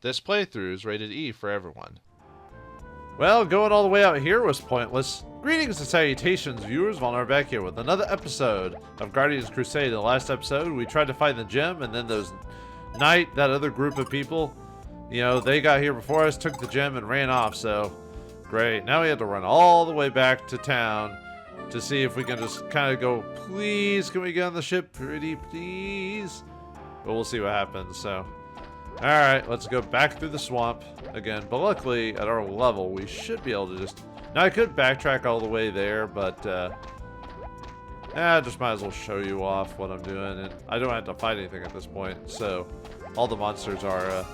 This playthrough is rated E for everyone. Well, going all the way out here was pointless. Greetings and salutations, viewers. Vauldemare back here with another episode of Guardians Crusade. In the last episode, we tried to find the gem, and then that other group of people, you know, they got here before us, took the gem, and ran off, so great. Now we have to run all the way back to town to see if we can just kind of go, please, can we get on the ship? Pretty please. But we'll see what happens, so. Alright, let's go back through the swamp again. But luckily, at our level, we should be able to just... Now, I could backtrack all the way there, but... I just might as well show you off what I'm doing. And I don't have to fight anything at this point, so... All the monsters are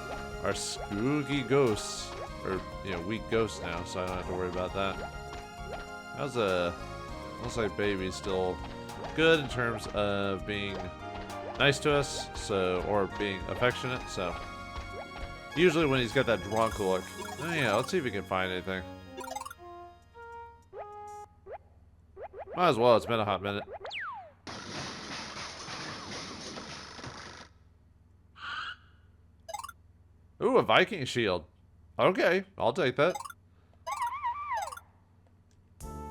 spooky ghosts. Or, you know, weak ghosts now, so I don't have to worry about that. Looks like baby's still good in terms of being nice to us, so... Or being affectionate, so... Usually when he's got that drunk look. Oh yeah, let's see if we can find anything. Might as well, it's been a hot minute. Ooh, a Viking shield. Okay, I'll take that.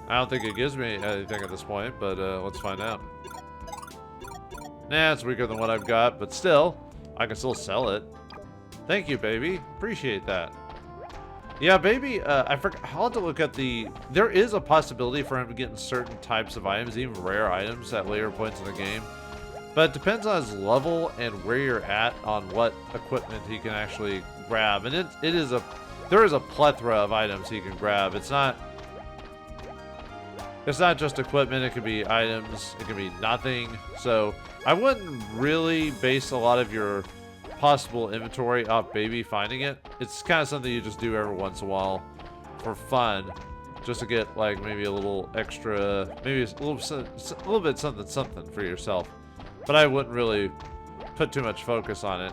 I don't think it gives me anything at this point, but let's find out. Nah, it's weaker than what I've got, but still, I can still sell it. Thank you, baby. Appreciate that. Yeah, baby, I forgot. I'll have to look at the... There is a possibility for him getting certain types of items, even rare items, at later points in the game. But it depends on his level and where you're at on what equipment he can actually grab. And there is a plethora of items he can grab. It's not just equipment. It could be items. It could be nothing. So I wouldn't really base a lot of your possible inventory off baby finding it. It's kind of something you just do every once in a while for fun, just to get like maybe a little extra, maybe a little bit something for yourself. But I wouldn't really put too much focus on it.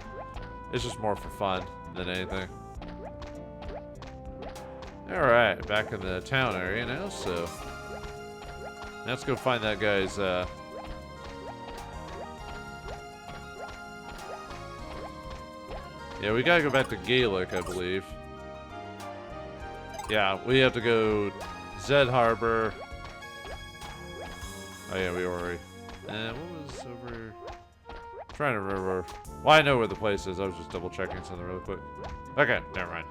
It's just more for fun than anything. All right, back in the town area now. So let's go find that guy's. Yeah, we gotta go back to Gaelic, I believe. Yeah, we have to go Zed Harbor. Oh yeah, we already... what was over... I'm trying to remember. Well, I know where the place is. I was just double checking something really quick. Okay, never mind.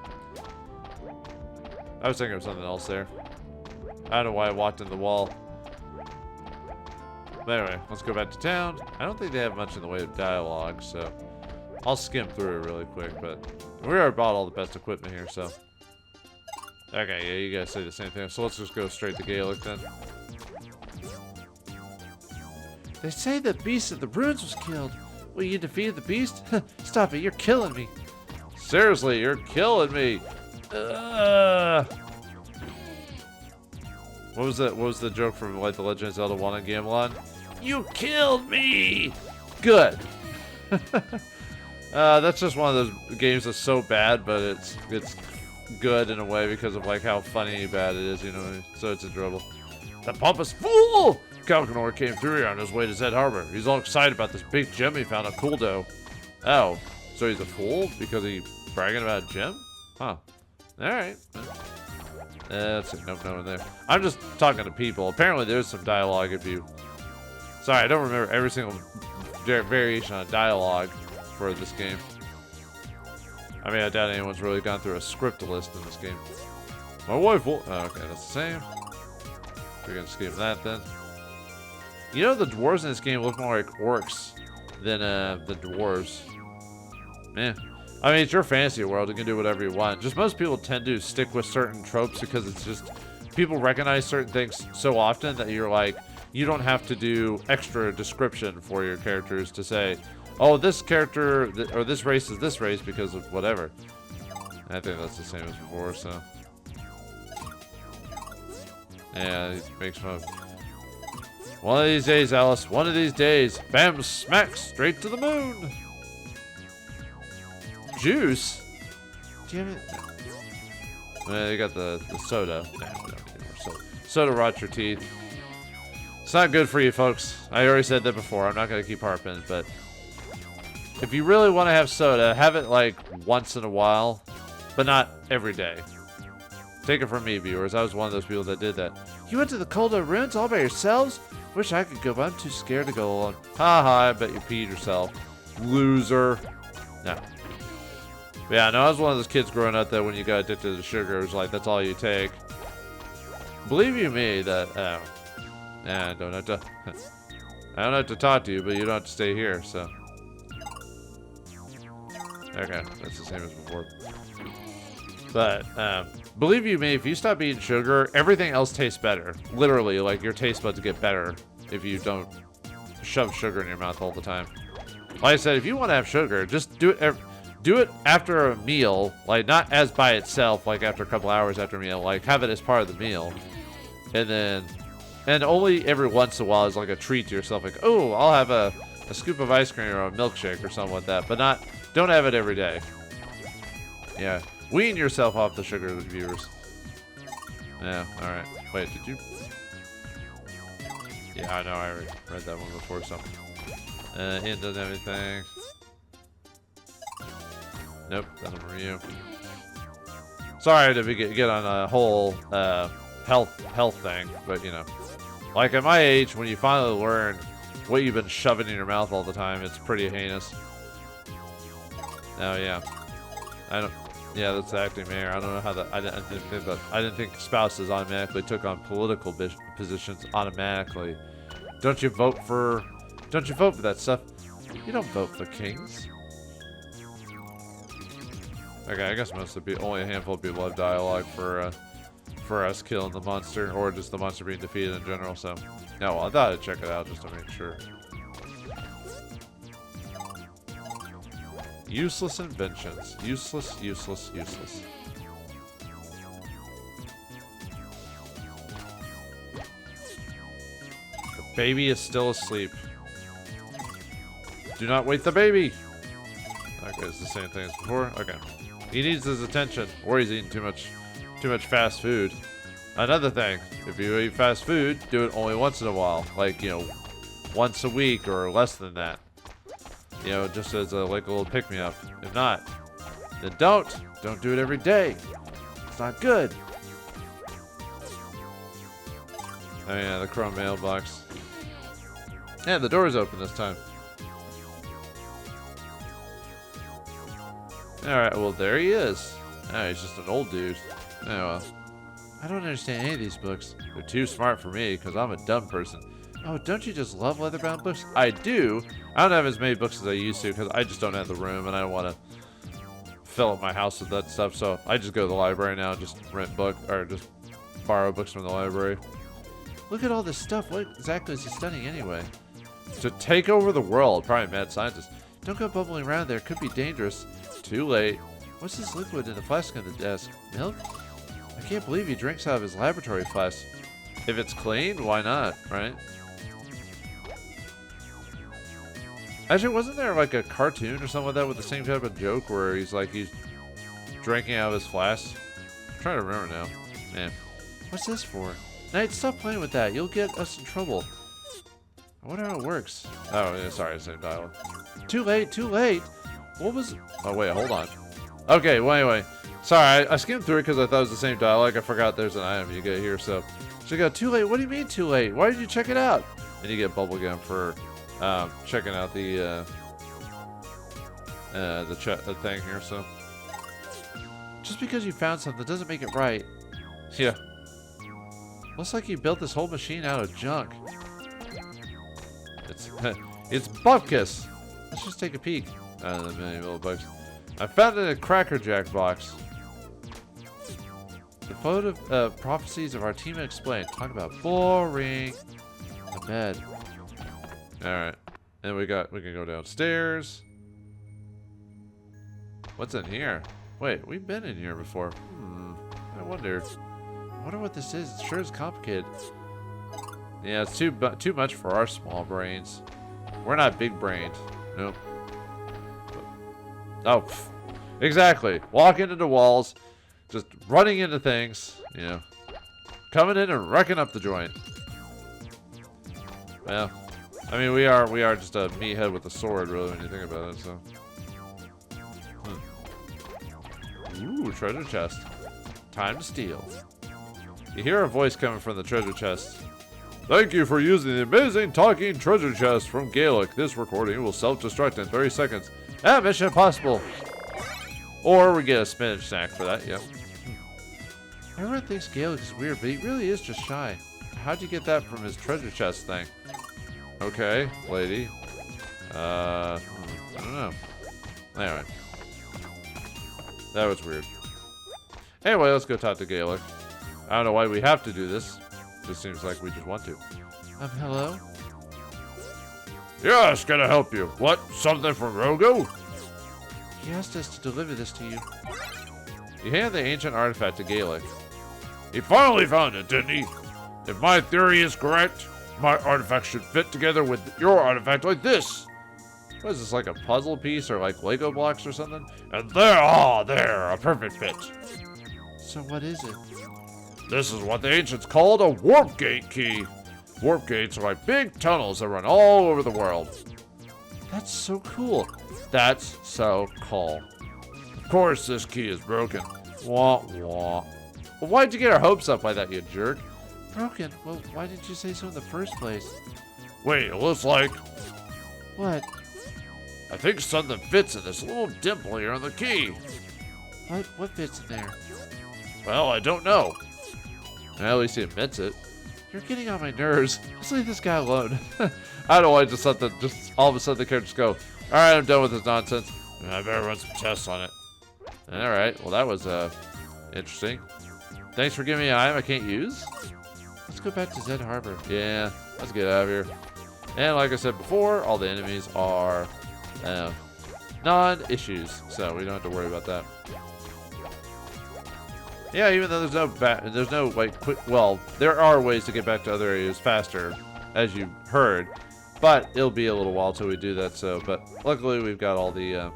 I was thinking of something else there. I don't know why I walked in the wall. But anyway, let's go back to town. I don't think they have much in the way of dialogue, so... I'll skim through it really quick, but we already bought all the best equipment here, so. Okay, yeah, you guys say the same thing. So let's just go straight to Gaelic then. They say the beast of the ruins was killed. Well, you defeated the beast? Stop it, you're killing me. Seriously, you're killing me. What was the joke from like the Legend of Zelda 1 and Gamelon? You killed me! Good. That's just one of those games that's so bad, but it's good in a way because of like how funny bad it is, you know. So it's enjoyable. The pompous fool! Kalkanor came through here on his way to Zed Harbor. He's all excited about this big gem he found at Kuldo. Oh, so he's a fool because he's bragging about a gem? Huh. All right. That's a no in there. I'm just talking to people. Apparently there's some dialogue if you... Sorry, I don't remember every single variation on dialogue for this game. I mean, I doubt anyone's really gone through a script list in this game. My wife will... Oh, okay, that's the same. We're gonna skip that then. You know, the dwarves in this game look more like orcs than the dwarves. Man. I mean, it's your fantasy world. You can do whatever you want. Just most people tend to stick with certain tropes because it's just... People recognize certain things so often that you're like... You don't have to do extra description for your characters to say... Oh, this character, or this race is this race because of whatever. I think that's the same as before, so. Yeah, he makes fun of... One of these days, Alice, one of these days, bam, smack, straight to the moon. Juice? Damn it. Well, you got the soda. Nah, we don't need more soda. Soda rots your teeth. It's not good for you, folks. I already said that before. I'm not going to keep harping, but... if you really want to have soda, have it like once in a while, but not every day. Take it from me, viewers. I was one of those people that did that. You went to the Koldo ruins all by yourselves? Wish I could go, but I'm too scared to go alone. Ha ha, I bet you peed yourself. Loser. No. Yeah, no, I was one of those kids growing up that when you got addicted to sugar, it was like, that's all you take. Believe you me that, I don't have to, I don't have to talk to you, but you don't have to stay here, so. Okay, that's the same as before. But, believe you me, if you stop eating sugar, everything else tastes better. Literally, like, your taste buds get better if you don't shove sugar in your mouth all the time. Like I said, if you want to have sugar, just do it after a meal, like, not as by itself, like, after a couple hours after a meal. Like, have it as part of the meal. And only every once in a while is like a treat to yourself. Like, oh, I'll have a scoop of ice cream or a milkshake or something like that. But don't have it every day. Yeah. Wean yourself off the sugar, viewers. Yeah, alright. Wait, did you? Yeah, I know, I already read that one before, so. It doesn't have anything. Nope, nothing for you. Sorry to get on a whole health thing, but you know. Like at my age, when you finally learn what you've been shoving in your mouth all the time, it's pretty heinous. Oh yeah. Yeah, that's the acting mayor. I don't know how that. I didn't think spouses automatically took on political positions automatically. Don't you vote for that stuff? You don't vote for kings. Okay, I guess most of the people, only a handful of people have dialogue for us killing the monster, or just the monster being defeated in general. So, yeah, well, I thought I'd check it out just to make sure. Useless inventions. Useless, useless, useless. The baby is still asleep. Do not wake the baby! Okay, it's the same thing as before. Okay. He needs his attention, or he's eating too much fast food. Another thing, if you eat fast food, do it only once in a while. Like, you know, once a week or less than that. You know, just as a little pick-me-up. If not, then don't do it every day. It's not good. Oh yeah, the chrome mailbox. Yeah, the door's open this time. Alright, well there he is. Oh, he's just an old dude. Oh well. I don't understand any of these books. They're too smart for me, because I'm a dumb person. Oh, don't you just love leather-bound books? I do. I don't have as many books as I used to, because I just don't have the room, and I don't want to fill up my house with that stuff, so I just go to the library now and just rent books, or just borrow books from the library. Look at all this stuff. What exactly is he studying anyway? To take over the world. Probably mad scientist. Don't go bubbling around there. Could be dangerous. Too late. What's this liquid in the flask on the desk? Milk? I can't believe he drinks out of his laboratory flask. If it's clean, why not, right? Actually, wasn't there like a cartoon or something like that with the same type of joke where he's drinking out of his flask? I'm trying to remember now. Man. What's this for? Knight, stop playing with that. You'll get us in trouble. I wonder how it works. Oh, yeah, sorry, same dialogue. Too late, too late. What was... Oh, wait, hold on. Okay, well, anyway. Sorry, I skimmed through it because I thought it was the same dialogue. I forgot there's an item you get here, so... So you go, too late? What do you mean too late? Why did you check it out? And you get bubblegum for checking out the thing here, so... Just because you found something doesn't make it right. Yeah. Looks like you built this whole machine out of junk. It's Bupkis. Let's just take a peek. The many little bugs. I found it in a Cracker Jack box. The photo prophecies of our team explained. Talk about boring. A bed. Alright. And we can go downstairs. What's in here? Wait, we've been in here before. I wonder what this is. It sure is complicated. Yeah, it's too much for our small brains. We're not big brained. Nope. Oh, exactly. Walking into the walls, just running into things, you know, coming in and wrecking up the joint. Well, I mean, we are just a meathead with a sword, really, when you think about it, so. Ooh, treasure chest. Time to steal. You hear a voice coming from the treasure chest. Thank you for using the amazing talking treasure chest from Gaelic. This recording will self-destruct in 30 seconds. Ah, mission impossible. Or we get a spinach snack for that, yep. Everyone thinks Gaelic is weird, but he really is just shy. How'd you get that from his treasure chest thing? Okay, lady. I don't know. Anyway. That was weird. Anyway, let's go talk to Gaelic. I don't know why we have to do this. Just seems like we just want to. Hello? Yes, can I help you? What? Something from Rogo? He asked us to deliver this to you. You hand the ancient artifact to Gaelic. He finally found it, didn't he? If my theory is correct, my artifact should fit together with your artifact like this. What is this, like a puzzle piece or like Lego blocks or something? And there, a perfect fit. So what is it? This is what the ancients called a warp gate key. Warp gates are like big tunnels that run all over the world. That's so cool. That's so cool. Of course, this key is broken. Wah, wah. Well, why'd you get our hopes up by that, you jerk? Broken? Well, why didn't you say so in the first place? Wait, it looks like... What? I think something fits in this little dimple here on the key. What fits in there? Well, I don't know. At least he admits it. You're getting on my nerves. Let's leave this guy alone. I don't know why just all of a sudden the characters go, alright, I'm done with this nonsense. I better run some tests on it. Alright, well that was interesting. Thanks for giving me an item I can't use. Let's go back to Zed Harbor. Yeah, let's get out of here. And like I said before, all the enemies are non-issues, so we don't have to worry about that. Yeah, even though there's no like quick. Well, there are ways to get back to other areas faster, as you heard, but it'll be a little while till we do that. So, but luckily we've got all the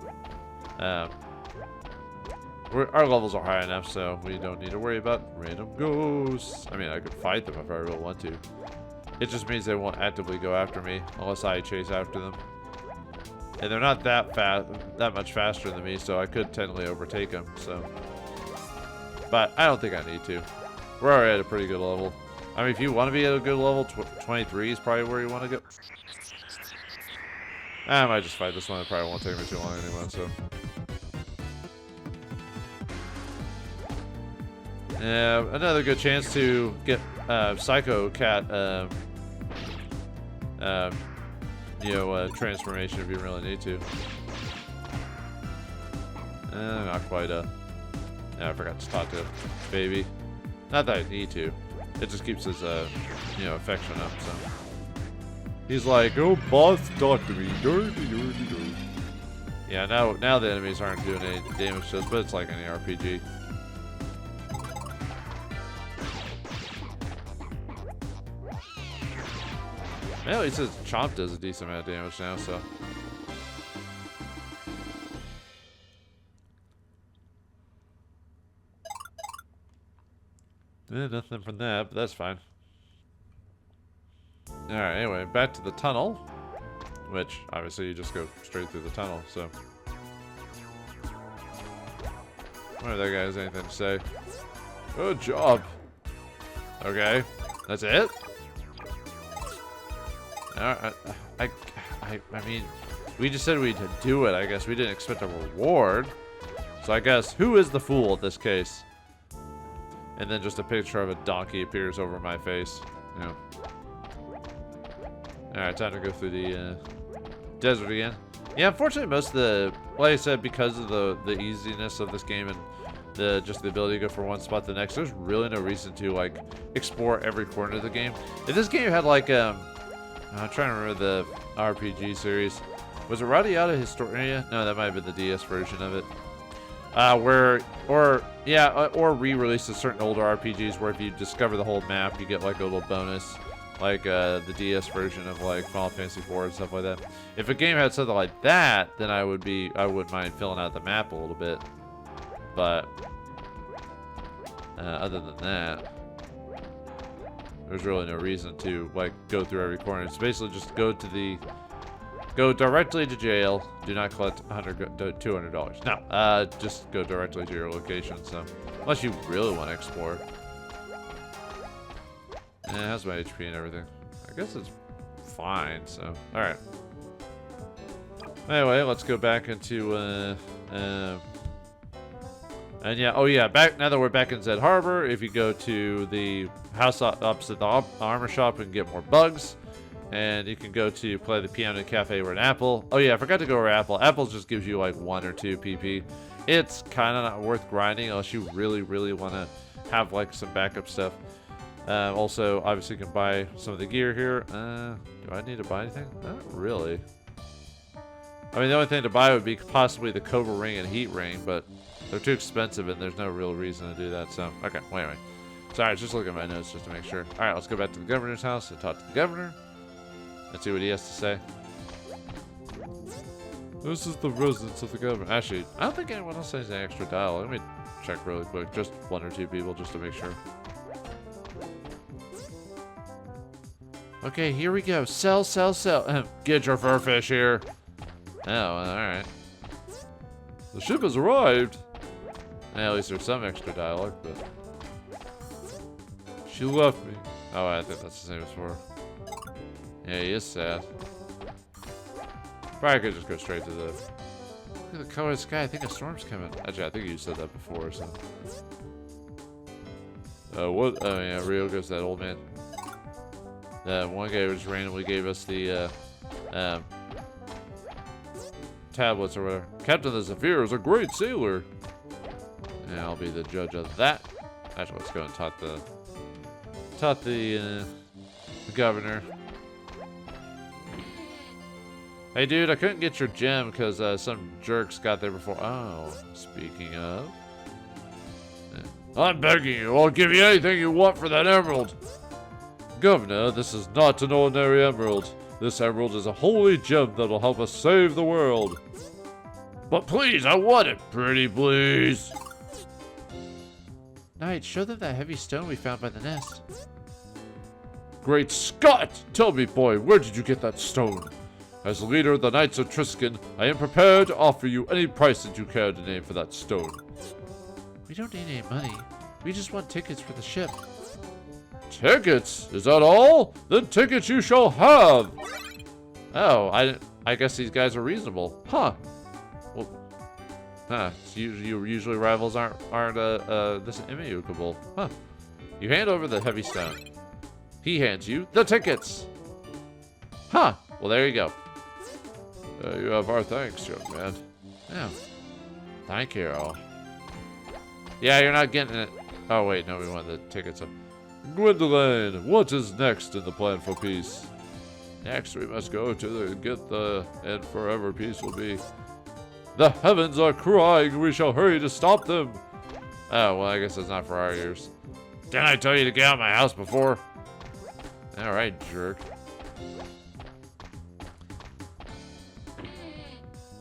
our levels are high enough, so we don't need to worry about random ghosts. I mean, I could fight them if I really want to. It just means they won't actively go after me unless I chase after them. And they're not that much faster than me, so I could technically overtake them. So. But I don't think I need to. We're already at a pretty good level. I mean, if you want to be at a good level, 23 is probably where you want to go. I might just fight this one. It probably won't take me too long anyway, so. Yeah, another good chance to get Psycho Cat, transformation if you really need to. Not quite Yeah, I forgot to talk to baby. Not that I need to. It just keeps his, affection up, so. He's like, oh, boss, talk to me. Yeah, now the enemies aren't doing any damage to us, but it's like any RPG. Well, he says Chomp does a decent amount of damage now, so. Nothing from that, but that's fine. Alright, anyway, back to the tunnel. Which, obviously, you just go straight through the tunnel, so. I wonder if that guy has anything to say. Good job. Okay, that's it? I mean, we just said we'd do it, I guess. We didn't expect a reward. So I guess, who is the fool in this case? And then just a picture of a donkey appears over my face. Yeah. Alright, time to go through the desert again. Yeah, unfortunately most of the, like I said, because of the easiness of this game and just the ability to go from one spot to the next, there's really no reason to like explore every corner of the game. If this game had like I'm trying to remember the RPG series. Was it Radiata Historia? No, that might have been the DS version of it. Or re-releases certain older RPGs where if you discover the whole map, you get like a little bonus, like the DS version of like Final Fantasy IV and stuff like that. If a game had something like that, then I wouldn't mind filling out the map a little bit. But other than that, there's really no reason to like go through every corner. It's basically just go directly to jail. Do not collect $200. No, just go directly to your location. So unless you really want to explore. Yeah, it has my HP and everything. I guess it's fine. So all right. Anyway, let's go back into and yeah, oh yeah, now that we're back in Zed Harbor, if you go to the house opposite the armor shop, we can get more bugs. And you can go to play the piano in cafe or an apple. Oh yeah, I forgot to go over apple. Apple just gives you like 1 or 2 PP. It's kind of not worth grinding unless you really, really want to have like some backup stuff. Also, obviously you can buy some of the gear here. Do I need to buy anything? Not really. I mean, the only thing to buy would be possibly the Cobra Ring and Heat Ring, but they're too expensive and there's no real reason to do that. So, okay, wait. Sorry, I was just looking at my notes just to make sure. All right, let's go back to the governor's house and talk to the governor. Let's see what he has to say. This is the residence of the governor. Actually, I don't think anyone else has any extra dialogue. Let me check really quick. Just 1 or 2 people just to make sure. Okay, here we go. Sell. Get your fur fish here. Oh, alright. The ship has arrived. At least there's some extra dialogue, but... She left me. Oh, I think that's the same as before. Yeah, he is sad. Probably could just go straight to the... Look at the color of the sky. I think a storm's coming. Actually, I think you said that before, so... What? Oh, yeah, Ryoga's that old man. That one guy just randomly gave us the, tablets or whatever. Captain the Zephyr is a great sailor. Yeah, I'll be the judge of that. Actually, let's go and talk the governor. Hey, dude, I couldn't get your gem because some jerks got there before. Oh, speaking of. I'm begging you. I'll give you anything you want for that emerald. Governor, this is not an ordinary emerald. This emerald is a holy gem that'll help us save the world. But please, I want it, pretty please. Knight, show them that heavy stone we found by the nest. Great Scott! Tell me, boy, where did you get that stone? As leader of the Knights of Triscan, I am prepared to offer you any price that you care to name for that stone. We don't need any money. We just want tickets for the ship. Tickets? Is that all? Then tickets you shall have! Oh, I guess these guys are reasonable. Huh. Well, usually rivals aren't this amicable. Huh. You hand over the heavy stone. He hands you the tickets. Huh. Well, there you go. You have our thanks, young man. Yeah. Thank you. Yeah, you're not getting it. Oh, wait, no, we want the tickets up. Gwendolyn, what is next in the plan for peace? Next, we must go to and forever peace will be. The heavens are crying, we shall hurry to stop them. Oh, well, I guess it's not for our ears. Didn't I tell you to get out of my house before? Alright, jerk.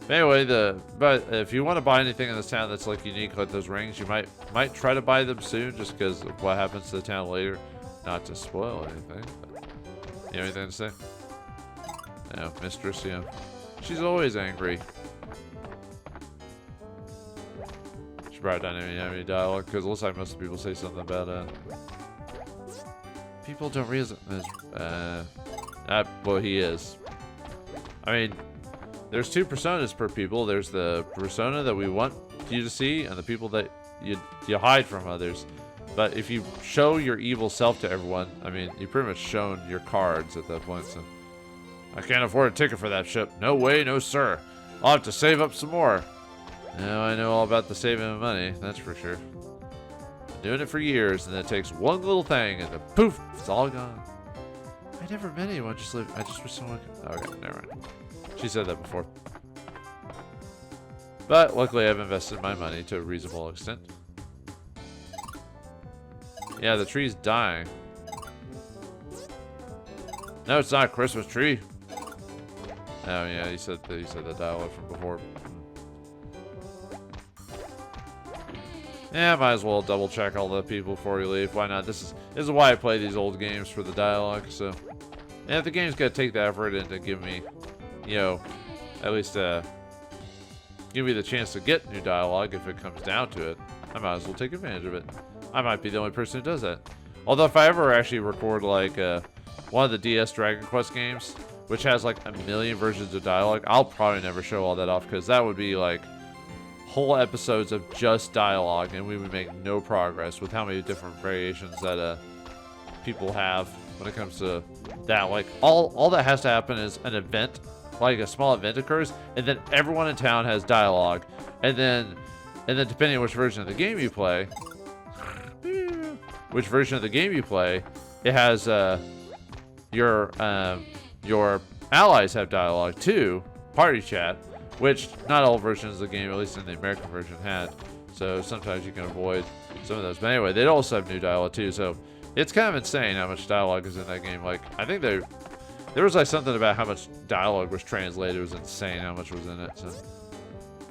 Anyway, but if you want to buy anything in this town that's like unique, like those rings, you might try to buy them soon, just because of what happens to the town later. Not to spoil anything. But you have anything to say? No, mistress. Yeah, she's always angry. She probably doesn't even have any dialogue, because it looks like most people say something about people don't realize. Well, he is. I mean. There's 2 personas per people. There's the persona that we want you to see, and the people that you hide from others. But if you show your evil self to everyone, I mean, you've pretty much shown your cards at that point. So I can't afford a ticket for that ship. No way, no sir. I'll have to save up some more. Now I know all about the saving of money. That's for sure. Been doing it for years, and it takes one little thing, and then poof, it's all gone. I never met anyone. I just wish someone could. Okay, never mind. She said that before. But luckily I've invested my money to a reasonable extent. Yeah, the tree's dying. No, it's not a Christmas tree. Oh yeah, you said the dialogue from before. Yeah, might as well double check all the people before you leave. Why not? This is why I play these old games, for the dialogue. So, and if the game's gonna take the effort and to give me, you know, at least give me the chance to get new dialogue if it comes down to it, I might as well take advantage of it. I might be the only person who does that. Although if I ever actually record like one of the DS Dragon Quest games, which has like a million versions of dialogue, I'll probably never show all that off, because that would be like whole episodes of just dialogue, and we would make no progress with how many different variations that people have when it comes to that. Like all that has to happen is an event, like a small event occurs, and then everyone in town has dialogue, and then depending on which version of the game you play, it has your allies have dialogue too, party chat, which not all versions of the game, at least in the American version, had. So sometimes you can avoid some of those. But anyway, they also have new dialogue too. So it's kind of insane how much dialogue is in that game. Like, I think there was like something about how much dialogue was translated. It was insane how much was in it. So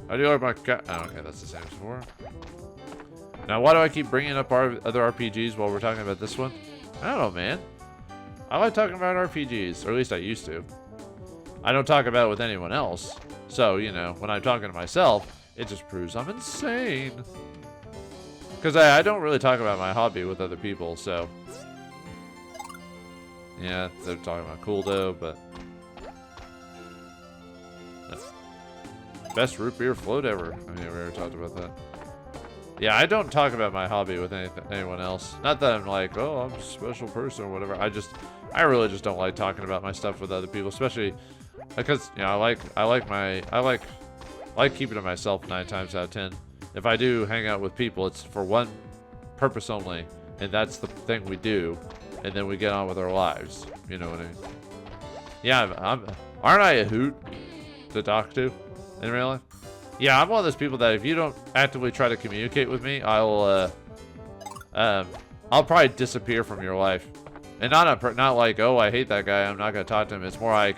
I do like my oh, okay, that's the same as before. Now, why do I keep bringing up our other RPGs while we're talking about this one? I don't know, man. I like talking about RPGs, or at least I used to. I don't talk about it with anyone else. So, you know, when I'm talking to myself, it just proves I'm insane. Because I don't really talk about my hobby with other people, so. Yeah, they're talking about cool dough, but. Best root beer float ever. I mean, we already talked about that. Yeah, I don't talk about my hobby with anyone else. Not that I'm like, oh, I'm a special person or whatever. I really just don't like talking about my stuff with other people, especially because, you know, I like keeping it to myself 9 times out of 10. If I do hang out with people, it's for one purpose only, and that's the thing we do, and then we get on with our lives. You know what I mean? Yeah, aren't I a hoot to talk to in real life? Yeah, I'm one of those people that if you don't actively try to communicate with me, I'll probably disappear from your life. And not like, oh, I hate that guy, I'm not gonna talk to him. It's more like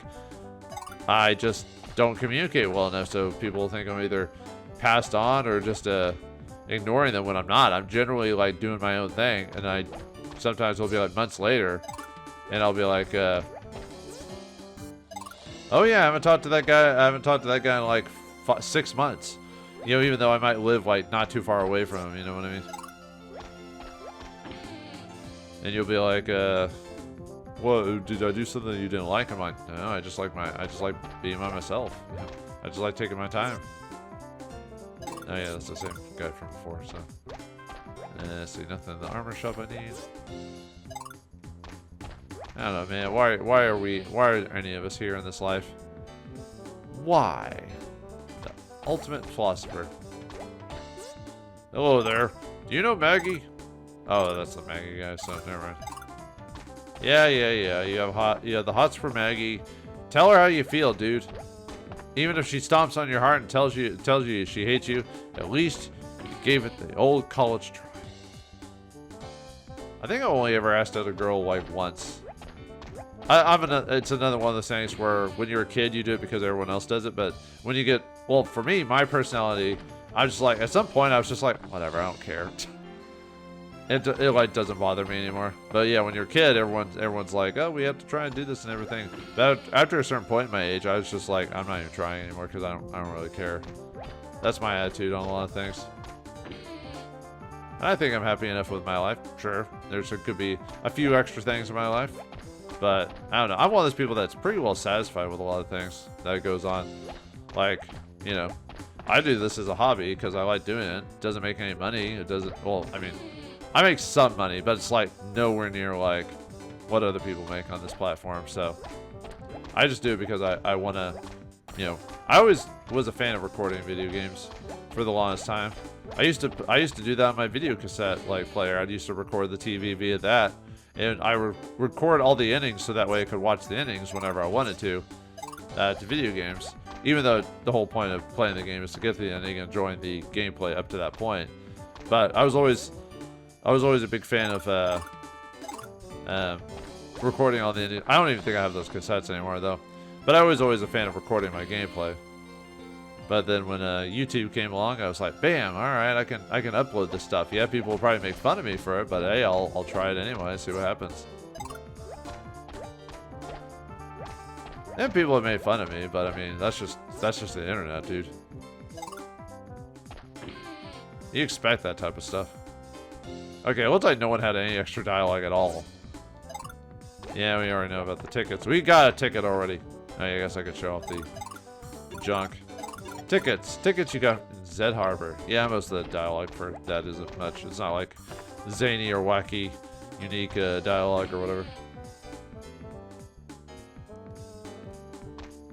I just don't communicate well enough, so people think I'm either passed on or just ignoring them when I'm not. I'm generally like doing my own thing, and I sometimes will be like months later, and I'll be like, oh yeah, I haven't talked to that guy in like 6 months. You know, even though I might live like not too far away from him, you know what I mean? And you'll be like, what, did I do something you didn't like? I'm like, no, I just like being by myself. You know? I just like taking my time. Oh yeah, that's the same guy from before, so. See, nothing in the armor shop I need. I don't know, man. Why are any of us here in this life? Why? The ultimate philosopher. Hello there. Do you know Maggie? Oh, that's the Maggie guy, so never mind. Yeah. You have the hots for Maggie. Tell her how you feel, dude. Even if she stomps on your heart and tells you she hates you, at least you gave it the old college try. I think I only ever asked out a girl like once. It's another one of those things where when you're a kid you do it because everyone else does it, but when you get, well, for me, my personality, I was just like, at some point I was just like, whatever, I don't care. It like doesn't bother me anymore. But yeah, when you're a kid, everyone's like, oh, we have to try and do this and everything. But after a certain point in my age, I was just like, I'm not even trying anymore because I don't really care. That's my attitude on a lot of things. And I think I'm happy enough with my life. Sure, there could be a few extra things in my life, but I don't know. I'm one of those people that's pretty well satisfied with a lot of things that goes on. Like, you know, I do this as a hobby because I like doing it. It doesn't make any money. It doesn't. Well, I mean, I make some money, but it's like nowhere near like what other people make on this platform. So I just do it because I want to, you know, I always was a fan of recording video games for the longest time. I used to do that on my video cassette like player. I used to record the TV via that, and I would record all the endings so that way I could watch the endings whenever I wanted to video games. Even though the whole point of playing the game is to get to the ending and enjoying the gameplay up to that point. But I was always a big fan of recording all the endings. I don't even think I have those cassettes anymore though. But I was always a fan of recording my gameplay. But then when YouTube came along, I was like, bam, all right, I can upload this stuff. Yeah, people will probably make fun of me for it, but hey, I'll try it anyway, see what happens. And people have made fun of me, but I mean, that's just the internet, dude. You expect that type of stuff. Okay, it looks like no one had any extra dialogue at all. Yeah, we already know about the tickets. We got a ticket already. Oh, I guess I could show off the junk. Tickets you got in Zed Harbor. Yeah, most of the dialogue for that isn't much. It's not like zany or wacky, unique dialogue or whatever.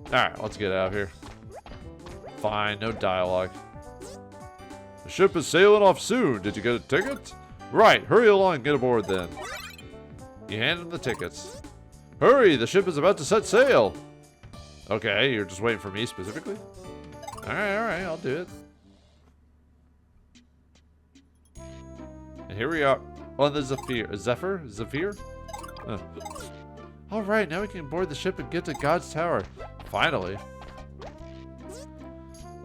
Alright, let's get out of here. Fine, no dialogue. The ship is sailing off soon. Did you get a ticket? Right, hurry along and get aboard then. You hand him the tickets. Hurry, the ship is about to set sail. Okay, you're just waiting for me specifically? Alright, I'll do it. And here we are on the Zephyr? Alright, now we can board the ship and get to God's Tower. Finally.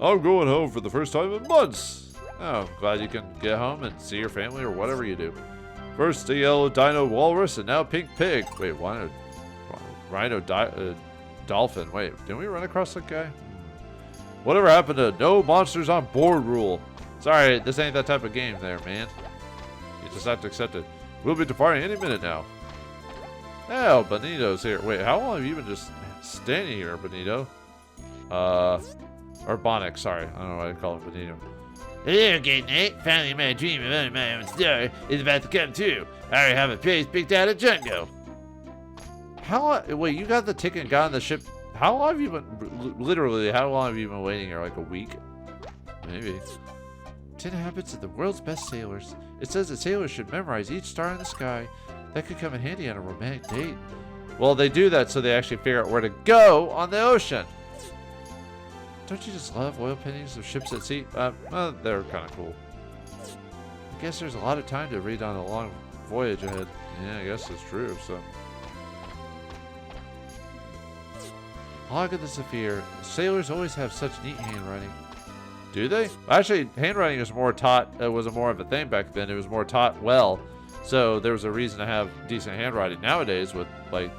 I'm going home for the first time in months. Oh, glad you can get home and see your family or whatever you do. First a yellow dino walrus and now pink pig. Wait, rhino dolphin. Wait, didn't we run across that guy? Whatever happened to no monsters on board rule? Sorry, this ain't that type of game there, man. You just have to accept it. We'll be departing any minute now. Oh, Benito's here. Wait, how long have you been just standing here, Benito? Or Bonnick, sorry. I don't know why I call him Benito. Hello, Gate Nate. Finally, my dream of owning my own store is about to come true. I already have a place picked out at Jungle. Wait, you got the ticket and got on the ship. How long have you been, literally, how long have you been waiting here? Like a week? Maybe. 10 habits of the world's best sailors. It says that sailors should memorize each star in the sky. That could come in handy on a romantic date. Well, they do that so they actually figure out where to go on the ocean. Don't you just love oil paintings of ships at sea? Well, they're kind of cool. I guess there's a lot of time to read on a long voyage ahead. Yeah, I guess it's true, so. Log of the Zephyr. Sailors always have such neat handwriting. Do they? Actually, handwriting was more taught, was more of a thing back then. It was more taught well. So there was a reason to have decent handwriting. Nowadays, with like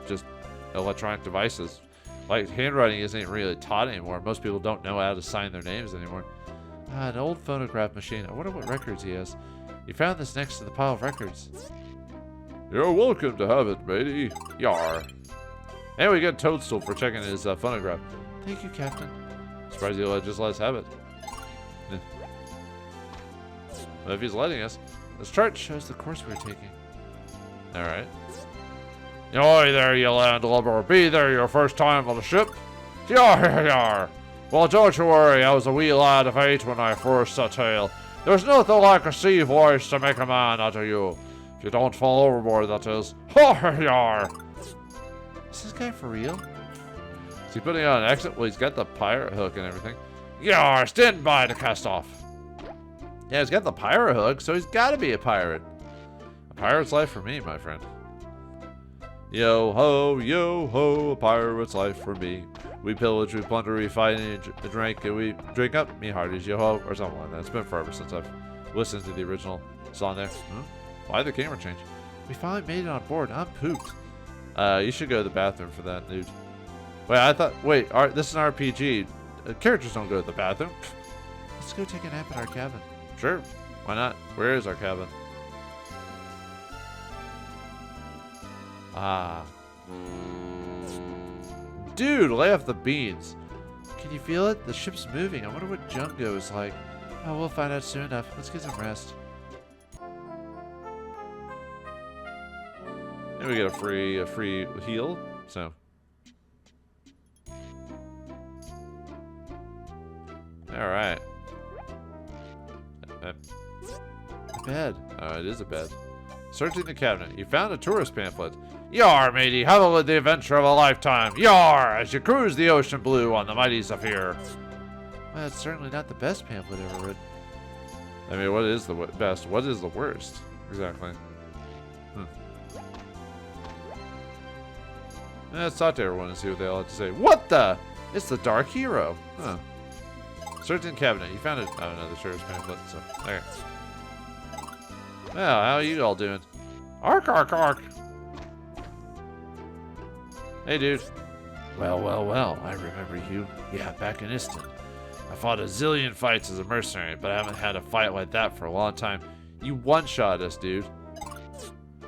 just electronic devices, like handwriting isn't really taught anymore. Most people don't know how to sign their names anymore. An old phonograph machine. I wonder what records he has. You found this next to the pile of records. You're welcome to have it, matey. Yar. And we got Toadstool for checking his phonograph. Thank you, Captain. Surprised he'll just let us have it. But if he's letting us. This chart shows the course we're taking. Alright. Oi there, you landlubber. Be there your first time on the ship? Yar, yar. Well, don't you worry. I was a wee lad of 8 when I first set sail. There's nothing like a sea voice to make a man out of you. If you don't fall overboard, that is. Yar, yar. Is this guy for real? Is he putting on an accent? Well, he's got the pirate hook and everything. Yar, stand by to cast off. Yeah, he's got the pirate hook, so he's got to be a pirate. A pirate's life for me, my friend. Yo ho, a pirate's life for me. We pillage, we plunder, we fight, and drink, and we drink up me hearties, yo ho, or something like that. It's been forever since I've listened to the original song there. Why the camera change? We finally made it on board. I'm pooped. You should go to the bathroom for that, dude. Wait, this is an RPG. Characters don't go to the bathroom. Let's go take a nap in our cabin. Sure, why not? Where is our cabin? Ah. Dude, lay off the beans. Can you feel it? The ship's moving. I wonder what Jungo is like. Oh, we'll find out soon enough. Let's get some rest. And we get a free heal, so. Alright. A bed. Oh, it is a bed. Searching the cabinet, you found a tourist pamphlet. Yar, matey, have a look at the adventure of a lifetime. Yar, as you cruise the ocean blue on the mighty Zephyr. Well, it's certainly not the best pamphlet ever written. I mean, what is the best? What is the worst? Exactly. Let's talk to everyone and see what they all have to say. What the? It's the Dark Hero. Huh. Certain cabinet. You found it. Oh no, the service pamphlet. So okay. Well, how are you all doing? Ark, ark, ark. Hey, dude. Well, I remember you. Yeah, back in Iston. I fought a zillion fights as a mercenary, but I haven't had a fight like that for a long time. You one-shot us, dude.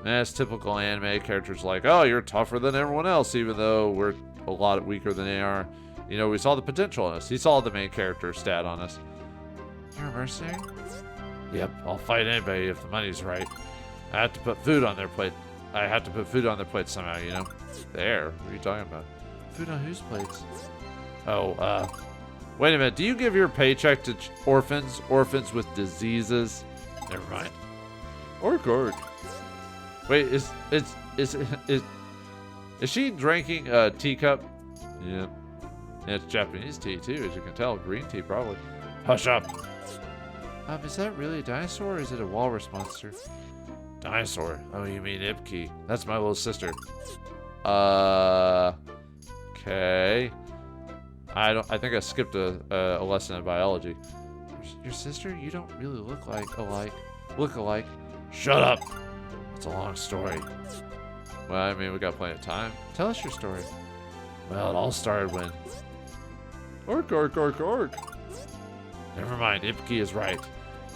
That's typical anime characters like, oh, you're tougher than everyone else, even though we're a lot weaker than they are. You know, we saw the potential in us. He saw the main character stat on us. You're a mercenary? Yep, I'll fight anybody if the money's right. I have to put food on their plate. I have to put food on their plate somehow, you know? There. What are you talking about? Food on whose plates? Oh, Wait a minute. Do you give your paycheck to orphans? Orphans with diseases? never mind. Ork, ork. Wait, is she drinking a teacup? Yeah. And it's Japanese tea too, as you can tell. Green tea probably. Hush up. Is that really a dinosaur or is it a walrus monster? Dinosaur. Oh, you mean Ipki. That's my little sister. Okay. I think I skipped a lesson in biology. Your sister? You don't really look alike. Shut up. It's a long story. Well, I mean, we got plenty of time. Tell us your story. Well, it all started when... Ork, ork, ork, ork. Never mind, Ipki is right.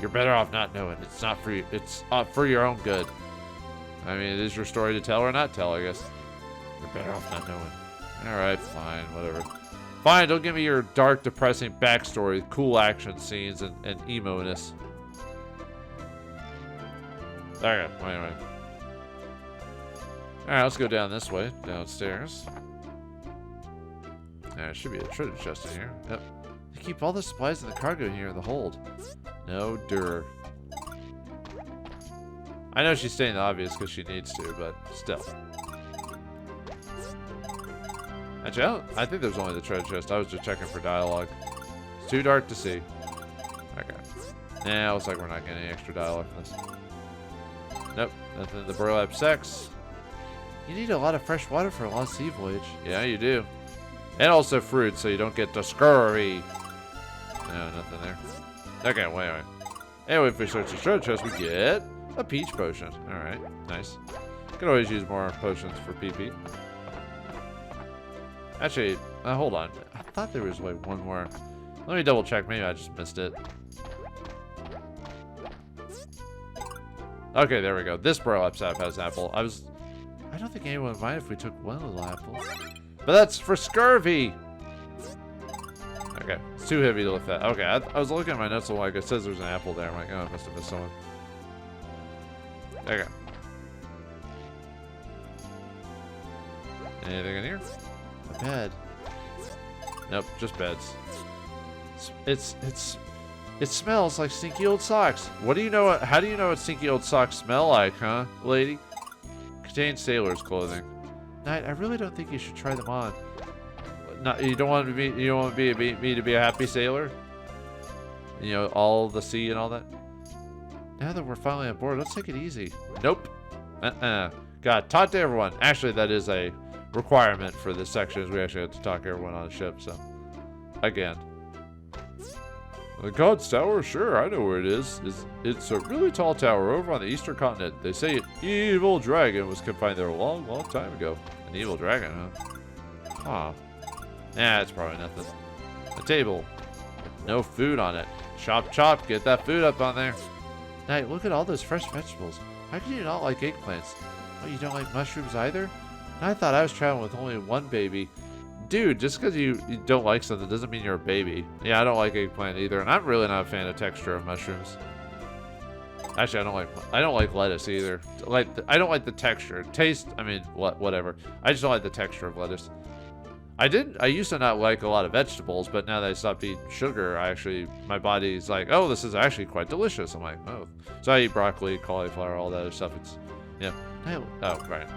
You're better off not knowing. It's not for you. It's for your own good. I mean, it is your story to tell or not tell, I guess. You're better off not knowing. Alright, fine, whatever. Fine, don't give me your dark, depressing backstory, cool action scenes, and emo-ness. Okay, anyway. Alright, let's go down this way, downstairs. There should be a treasure chest in here. Yep. They keep all the supplies in the cargo here in the hold. No dur. I know she's stating the obvious because she needs to, but still. Actually, I think there's only the treasure chest. I was just checking for dialogue. It's too dark to see. Okay. Nah, looks like we're not getting any extra dialogue from this. Nope, nothing in the burlap sacks. You need a lot of fresh water for a long sea voyage. Yeah, you do. And also fruit, so you don't get the scurvy. No, nothing there. Okay, wait. Anyway, if we search the treasure chest, we get a peach potion. Alright, nice. Could always use more potions for PP. Actually, hold on. I thought there was like one more. Let me double check. Maybe I just missed it. Okay, there we go. This burlap sack has apple. I don't think anyone would mind if we took one little apple. But that's for scurvy. Okay, it's too heavy to lift that. Okay, I was looking at my notes, like it says there's an apple there. I'm like, oh, I must have missed someone. Okay. Anything in here? A bed. Nope, just beds. It smells like stinky old socks. What do you know? How do you know what stinky old socks smell like, huh, lady? Contains sailor's clothing. Knight, I really don't think you should try them on. Not, you don't want me to be a happy sailor? You know, all the sea and all that? Now that we're finally on board, let's take it easy. Nope. God, talk to everyone. Actually, that is a requirement for this section, is we actually have to talk to everyone on the ship, so. Again. The God's Tower? Sure, I know where it is. It's a really tall tower over on the eastern continent. They say an evil dragon was confined there a long, long time ago. An evil dragon, huh? Huh. Nah, it's probably nothing. A table. No food on it. Chop, chop. Get that food up on there. Knight, look at all those fresh vegetables. How can you not like eggplants? Oh, you don't like mushrooms either? I thought I was traveling with only one baby. Dude, just because you don't like something doesn't mean you're a baby. Yeah, I don't like eggplant either, and I'm really not a fan of texture of mushrooms. Actually, I don't like lettuce either. I don't like the texture. Taste, I mean, whatever. I just don't like the texture of lettuce. I used to not like a lot of vegetables, but now that I stopped eating sugar, my body's like, oh, this is actually quite delicious. I'm like, oh. So I eat broccoli, cauliflower, all that other stuff. It's, yeah. Oh, right.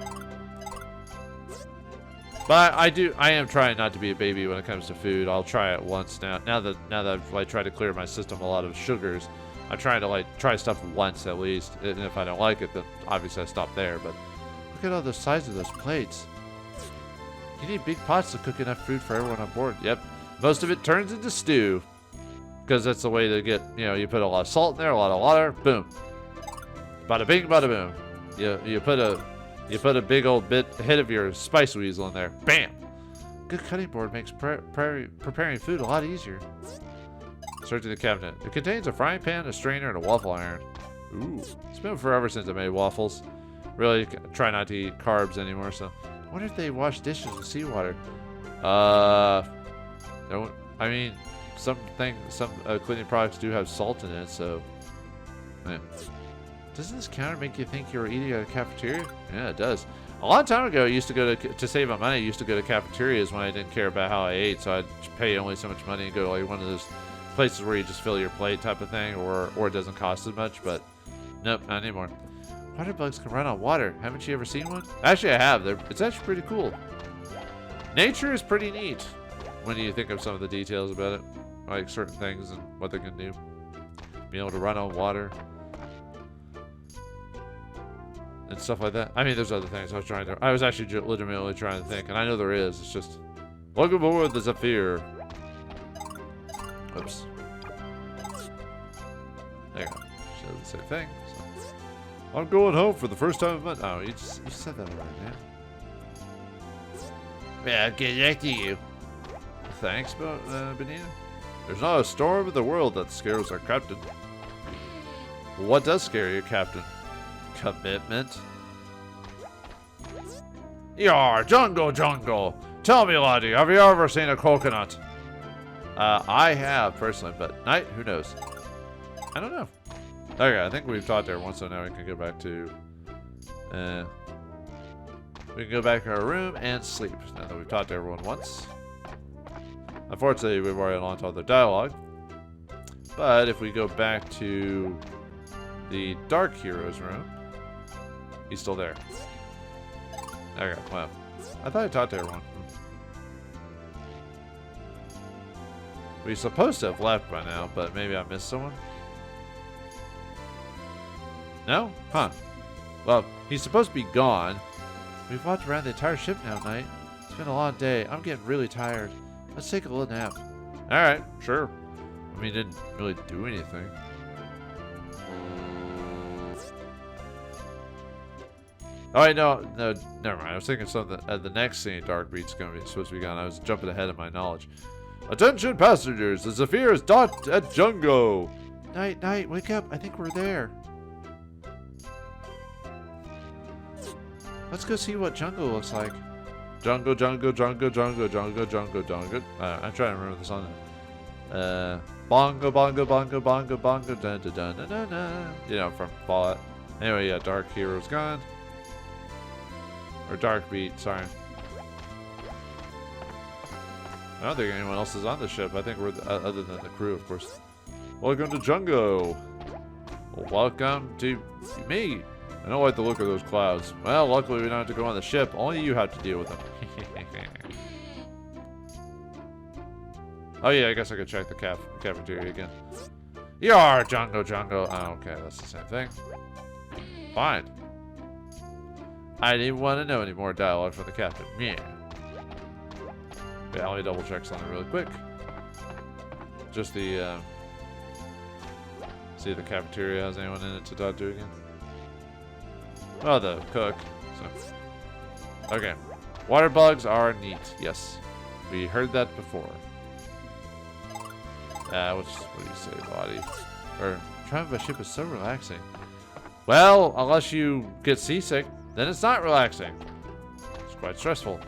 But I am trying not to be a baby when it comes to food. I'll try it once now. Now that I've tried to clear my system a lot of sugars, I'm trying to try stuff once at least. And if I don't like it, then obviously I stop there. But look at all the size of those plates. You need big pots to cook enough food for everyone on board. Yep. Most of it turns into stew. Because that's the way to get, you know, you put a lot of salt in there, a lot of water, boom. Bada bing, bada boom. You put a big old hit of your spice weasel in there, bam. Good cutting board makes preparing food a lot easier. Searching the cabinet. It contains a frying pan, a strainer, and a waffle iron. Ooh, it's been forever since I made waffles. Really try not to eat carbs anymore, so. I wonder if they wash dishes with seawater. I mean, some cleaning products do have salt in it, so. Yeah. Doesn't this counter make you think you're eating at a cafeteria? Yeah, it does. A long time ago, I used to go to save my money. I used to go to cafeterias when I didn't care about how I ate, so I'd pay only so much money and go to like one of those places where you just fill your plate type of thing, or it doesn't cost as much. But nope, not anymore. Water bugs can run on water. Haven't you ever seen one? Actually, I have. It's actually pretty cool. Nature is pretty neat when you think of some of the details about it, like certain things and what they can do. Being able to run on water. And stuff like that. I mean, there's other things I was actually legitimately trying to think, and I know there is. It's just, welcome aboard the Zephyr. Oops. There you go. Shows the same thing. So. I'm going home for the first time in months. Oh, you said that already, man. Yeah, I'll get back to you. Thanks, Benina. There's not a storm in the world that scares our captain. What does scare you, Captain? Commitment. Yar, Jungle. Tell me, laddie, have you ever seen a coconut? I have, personally, but night, who knows? I don't know. Okay, I think we've talked to everyone, so now we can go back to... we can go back to our room and sleep, now that we've talked to everyone once. Unfortunately, we've already launched all their dialogue. But if we go back to the Dark Heroes room... He's still there. Okay, well. I thought I talked to everyone. We're supposed to have left by now, but maybe I missed someone? No? Huh. Well, he's supposed to be gone. We've walked around the entire ship now, Knight. It's been a long day. I'm getting really tired. Let's take a little nap. Alright, sure. I mean, didn't really do anything. Oh, wait, no, never mind. I was thinking something. The next scene, Dark Beat's supposed to be gone. I was jumping ahead of my knowledge. Attention, passengers! The Zephyr is docked at Jungo. Night, wake up! I think we're there. Let's go see what Jungo looks like. Jungo. I'm trying to remember the song. Bongo, dun dun dun dun dun. You know, from Fallout. Anyway, yeah, Dark Hero's gone. Or Dark Beat, sorry. I don't think anyone else is on the ship. I think we're other than the crew, of course. Welcome to Jungo. Well, welcome to me. I don't like the look of those clouds. Well, luckily we don't have to go on the ship. Only you have to deal with them. Oh yeah, I guess I could check the cafeteria again. Yar, Jungo. Oh, okay, that's the same thing. Fine. I didn't want to know any more dialogue from the captain. Yeah. Yeah, let me double check something really quick. Just the, see if the cafeteria has anyone in it to talk to again. Oh, the cook. So. Okay. Water bugs are neat. Yes. We heard that before. What do you say, body? Or, traveling by ship is so relaxing. Well, unless you get seasick, then it's not relaxing. It's quite stressful.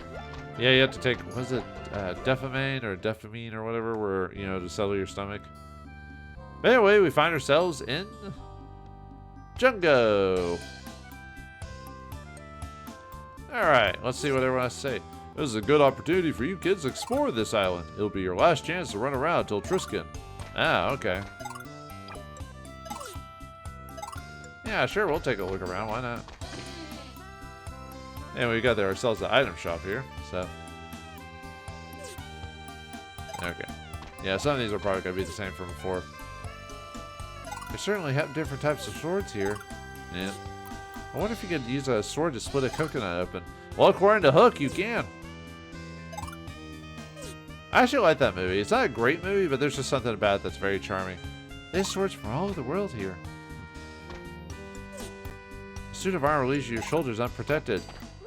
Yeah, you have to take, was it Defamine or whatever, where, you know, to settle your stomach. But anyway, we find ourselves in Jungo. Alright, let's see what everyone has to say. This is a good opportunity for you kids to explore this island. It'll be your last chance to run around till Triskin. Ah, okay. Yeah, sure, we'll take a look around. Why not? And we got ourselves the item shop here, so. Okay. Yeah, some of these are probably going to be the same from before. They certainly have different types of swords here. Yeah. I wonder if you could use a sword to split a coconut open. Well, according to Hook, you can. I actually like that movie. It's not a great movie, but there's just something about it that's very charming. They have swords from all over the world here. A suit of armor leaves your shoulders unprotected.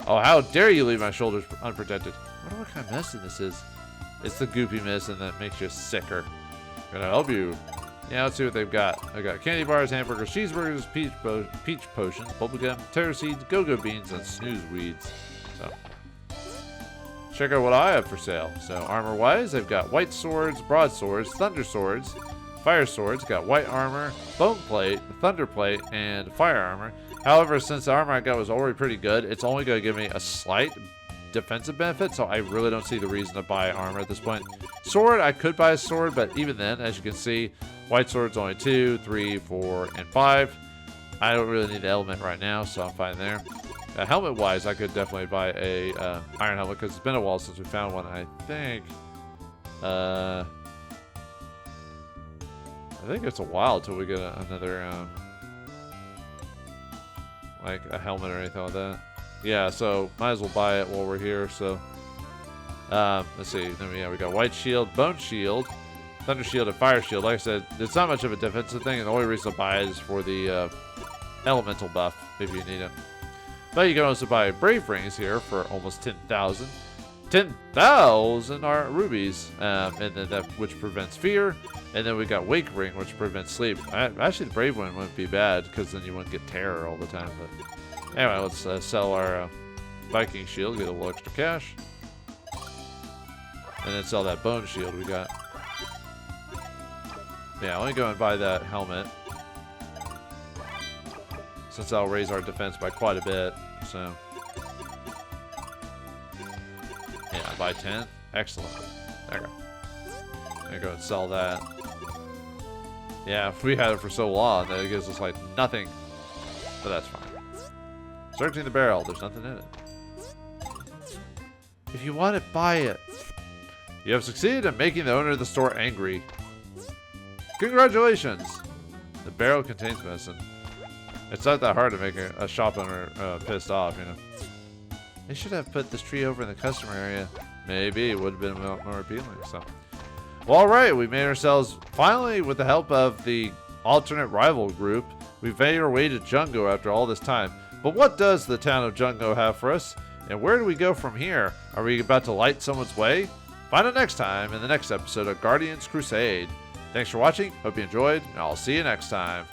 Oh, how dare you leave my shoulders unprotected. I wonder what kind of medicine this is. It's the goopy medicine that makes you sicker. Gonna help you. Yeah, let's see what they've got. I got candy bars, hamburgers, cheeseburgers, peach potions, bubblegum, terror seeds, go-go beans, and snooze weeds. So, check out what I have for sale. So, armor-wise, they've got white swords, broadswords, thunder swords, fire swords, got white armor, bone plate, thunder plate, and fire armor. However, since the armor I got was already pretty good, it's only going to give me a slight defensive benefit, so I really don't see the reason to buy armor at this point. Sword, I could buy a sword, but even then, as you can see, white sword's only 2, 3, 4, and 5. I don't really need the element right now, so I'm fine there. Helmet-wise, I could definitely buy a iron helmet, because it's been a while since we found one. I think it's a while till we get another like a helmet or anything like that. Yeah, so might as well buy it while we're here. So let's see. Yeah, we got white shield, bone shield, thunder shield, and fire shield. Like I said, it's not much of a defensive thing, and the only reason to buy it is for the elemental buff if you need it. But you can also buy brave rings here for almost 10,000. 10,000 are rubies, and then that which prevents fear. And then we got wake ring, which prevents sleep. Actually, the brave one wouldn't be bad because then you wouldn't get terror all the time. But anyway, let's sell our Viking shield, get a little extra cash, and then sell that bone shield we got. Yeah, let me go and buy that helmet, since I'll raise our defense by quite a bit. So yeah, buy 10. Excellent. There you go. I'm gonna go and sell that. Yeah, we had it for so long that it gives us like nothing. But that's fine. Searching the barrel, there's nothing in it. If you want it, buy it. You have succeeded in making the owner of the store angry. Congratulations! The barrel contains medicine. It's not that hard to make a shop owner pissed off, you know. They should have put this tree over in the customer area. Maybe it would have been more appealing, so. Well, alright, we made ourselves, finally, with the help of the alternate rival group, we've made our way to Jungo after all this time. But what does the town of Jungo have for us? And where do we go from here? Are we about to light someone's way? Find out next time in the next episode of Guardians Crusade. Thanks for watching, hope you enjoyed, and I'll see you next time.